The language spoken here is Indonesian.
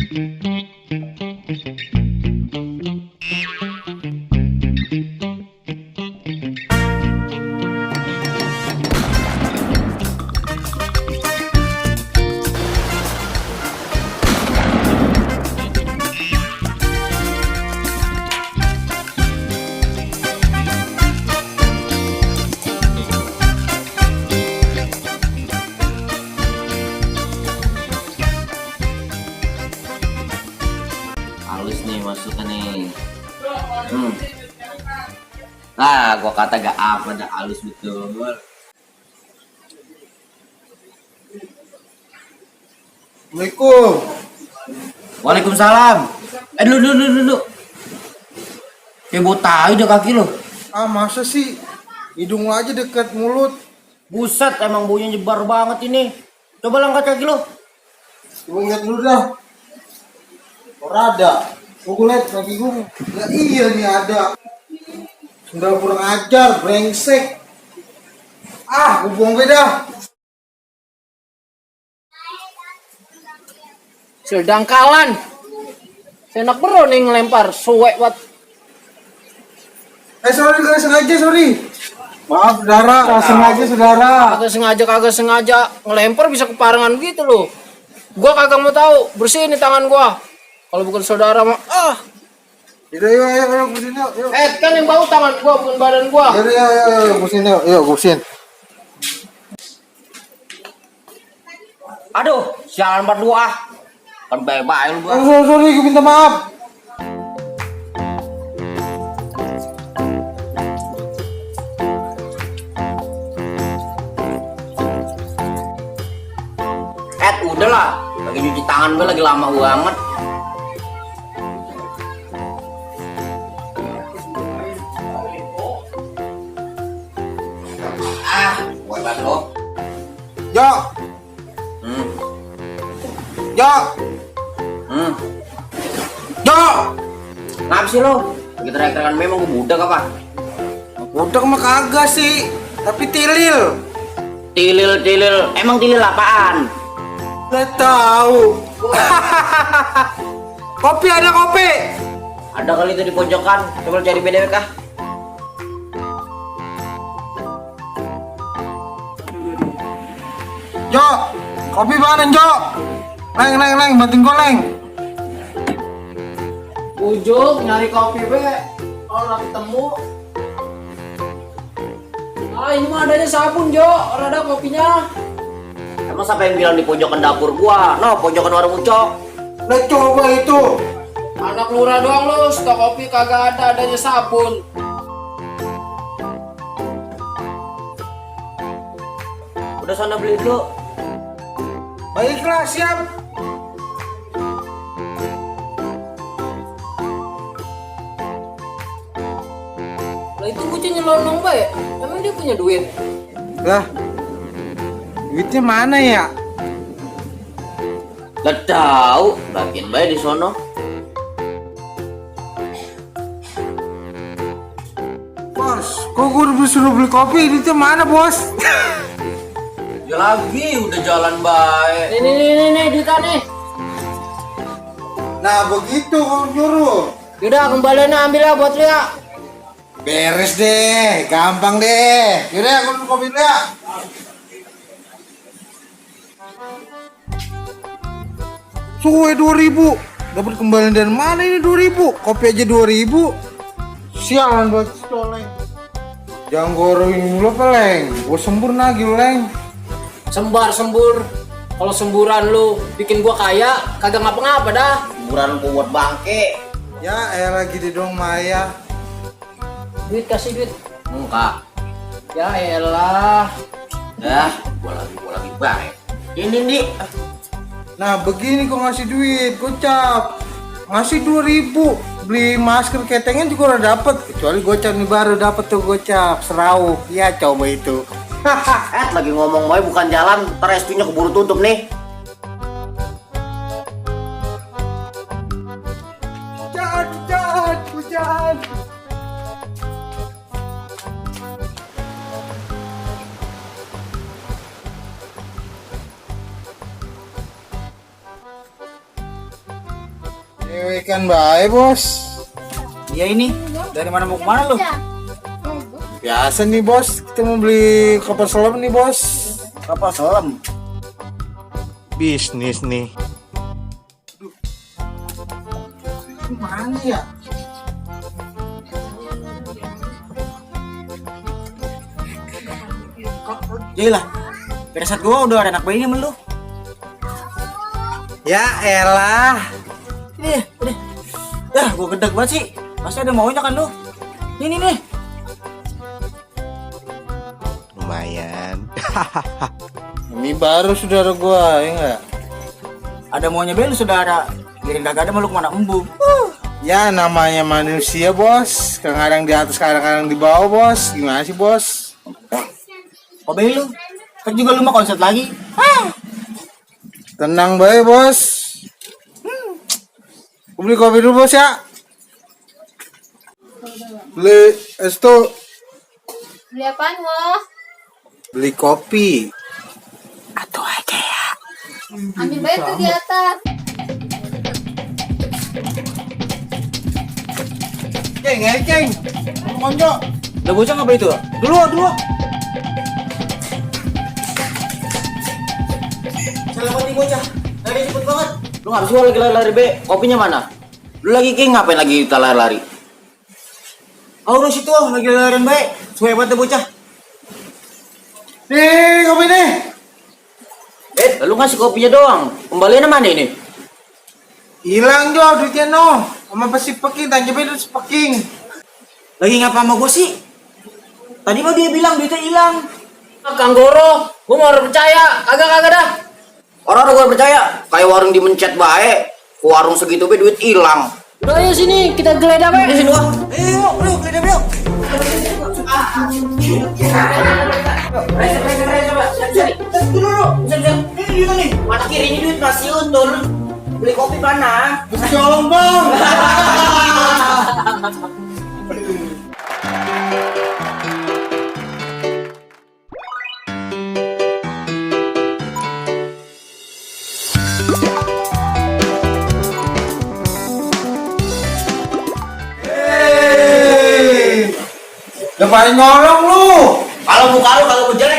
Halus nih masuknya nih. Nah, gua kata gak apa dah, halus betul. Assalamualaikum. Waalaikumsalam. Dulu. Kayak bau tai dah kaki lo. Ah, masa sih? Hidung lo aja dekat mulut. Buset, emang baunya nyebar banget ini. Coba angkat kaki lo. Gue lihat dulu dah. Ora ada. Gue lihat kaki gue. Ya iya nih ada. Sudah kurang ajar, brengsek. Ah, gue buang beda. Sedangkalan senak bro nih ngelempar suwek wat. Sorry, gak sengaja, sorry. Maaf, saudara. Gak sengaja, saudara. Kagak sengaja ngelempar bisa keparangan gitu loh. Gua kagak mau tahu, bersihin nih tangan gua. Kalau bukan saudara mah Yaudah, yuk, bersihin yuk. kan yang bau tangan gua bukan badan gua. Yaudah, yuk, bersihin yuk. Yuk, bersihin. Aduh, sialan berdua. Kan baik-baik lu gua. Sorry, gue minta maaf. Udahlah, lagi cuci tangan gue lagi lama banget. Buat lo. Jo. Jo. Jo. Ngapa sih lo? Lagi teriak-teriakan memang gue budak apa? Budak mah kagak sih, tapi tilil. Tilil. Emang tilil apaan? Gak tahu. Kopi ada kopi. Ada kali itu di pojokan. Coba cari BDW kah? Jo, kopi mana Jo? Leng, banting goleng. Ujuk nyari kopi be. Kalau ketemu. Ini mah adanya sabun Jo, orang ada kopinya. Emang siapa yang bilang di pojokan dapur gua? No, pojokan warung Ucok. Lah coba itu. Anak lurah doang lo, stok kopi kagak ada, adanya sabun. Udah sana beli dulu. Baiklah, siap. Lah itu bocah nyelonong bae. Emang dia punya duit? Lah, duitnya mana ya? Gak tahu, bagian baik di sono. Bos, kok gue udah disuruh beli kopi, duitnya mana bos? Ya lagi, udah jalan baik. Nih, duitnya nih. Nah begitu kalau nyuruh. Yaudah, kembaliannya ambil ya buat Lia. Beres deh, gampang deh. Yaudah, aku dulu kopi dulu ya. Suwe 2.000. Dapat kembalian dari mana ini 2.000? Kopi aja 2.000. Sialan buat stoleng. Jangan goroin mulu peleng. Gue sembur lagi leng. Sembur. Kalau semburan lu bikin gua kaya, kagak ngapa-ngapa dah. Semburan buat bangke. Ya elah gitu dong Maya. Duit kasih duit. Enggak. Ya elah. Gua lagi baik. Ini nih. Nah begini kok ngasih duit, gocap. Ngasih 2.000. Beli masker ketengan juga udah dapet. Kecuali gocap nih baru dapet tuh gocap. Serau. Ya coba itu. Lagi ngomong boy bukan jalan, ntar restunya keburu tutup nih. Hujan. Ikan baik bos. Iya ini, dari mana mau kemana lu? Biasa nih bos, kita mau beli kapal selam nih bos. Kapal selam. Bisnis nih. Mana ya? Jailah, pirasat gua udah ada anak bayinya sama lu. Ya elah. Ini, udah. Ya, gua gedeg banget sih. Pasti ada maunya kan lu. Nih. Lumayan. Ini baru saudara gua, ya enggak? Ada maunya bel sudah ada. Giring kagak ada malu kemana embung. Ya namanya manusia bos. Kadang-kadang di atas, kadang-kadang di bawah bos. Gimana sih bos? Kok bel lu? Kan juga lu mau konser lagi. Tenang baik bos. Gua beli kopi dulu bos ya. Beli es tuh. Beli apaan lo? Beli kopi. Atau aja ya. Ambil bayar tuh di atas. Ceng. Konco. Udah bocah ngapa itu? Dulu. Selamat nih bocah. Tadi cepet banget. Lu ngapa sih lagi lari-lari be? Kopinya mana? Lu lagi ngapain lagi kita lari-lari? Udah situ lagi larian baik. Suwe banget deh bocah. Nih kopi nih. Lu ngasih kopinya doang. Kembaliannya mana ini? Hilang Jo duitnya no. Sama pasti peking, tanya beda peking. Lagi ngapa sama gua sih? Tadi mah dia bilang duitnya hilang. Kang Goro, gua mau percaya. Kagak dah. Orang gue percaya. Kayak warung dimencet baik. Warung segitu be duit hilang. Udah ayo sini, kita geledah be. Sini gua. Ayo, gede bro. Mata kiri ini duit masih untung. Beli kopi mana? Tolong bang. Ngapain nyolong lu? Kalau muka lu kalau jelek